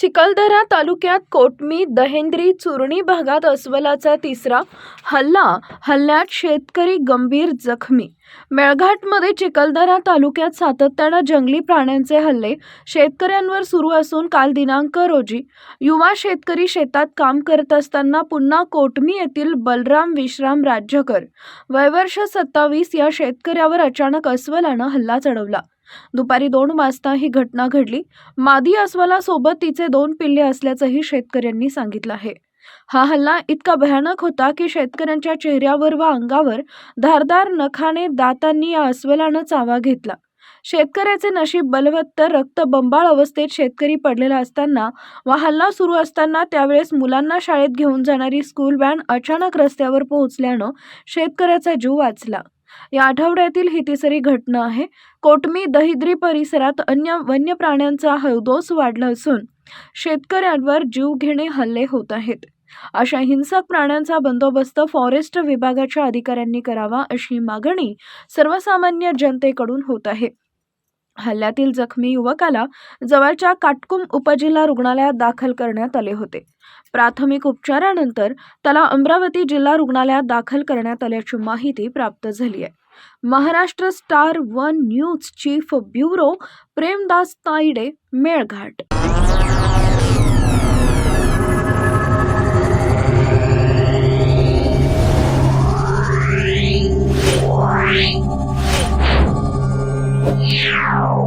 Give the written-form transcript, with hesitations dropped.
चिखलदरा तालुक्यात कोटमी, दहेंद्री, चुरणी भागात अस्वलाचा तिसरा हल्ल्यात शेतकरी गंभीर जखमी। मेळघाटमध्ये चिखलदरा तालुक्यात सातत्याने जंगली प्राण्यांचे हल्ले शेतकऱ्यांवर सुरू असून काल दिनांक रोजी युवा शेतकरी शेतात काम करत असताना पुन्हा कोटमी येथील बलराम विश्राम राज्यकर वय वर्ष 27 या शेतकऱ्यावर अचानक अस्वलानं हल्ला चढवला। दुपारी 2 वाजता ही घटना घडली। मादी अस्वलासोबत तिचे 2 पिल्ले असल्याचंही शेतकऱ्यांनी सांगितलं आहे। हा हल्ला इतका भयानक होता की शेतकऱ्यांच्या चेहऱ्यावर व अंगावर धारदार नखाने दातांनी या अस्वलानं चावा घेतला। शेतकऱ्याचे नशीब बलवत्त, रक्तबंबाळ अवस्थेत शेतकरी पडलेला असताना व हल्ला सुरू असताना त्यावेळेस मुलांना शाळेत घेऊन जाणारी स्कूल व्हॅन अचानक रस्त्यावर पोहोचल्यानं शेतकऱ्याचा जीव वाचला। या आठवड्यातील ही तिसरी घटना आहे। कोटमी, दहिद्री परिसरात अन्य वन्य प्राण्यांचा हौदोस वाढला असून शेतकऱ्यांवर जीवघेणे हल्ले होत आहेत। अशा हिंसक प्राण्यांचा बंदोबस्त फॉरेस्ट विभागाच्या अधिकाऱ्यांनी करावा अशी मागणी सर्वसामान्य जनतेकडून होत आहे। हल्ल्यातील जखमी युवकाला जवळच्या काटकुम उपजिल्हा रुग्णालयात दाखल करण्यात आले होते। प्राथमिक उपचारानंतर त्याला अमरावती जिल्हा रुग्णालयात दाखल करण्यात आल्याची माहिती प्राप्त झाली आहे। Maharashtra star 1 news chief bureau Premdas Tayde, Melghat. Yeah.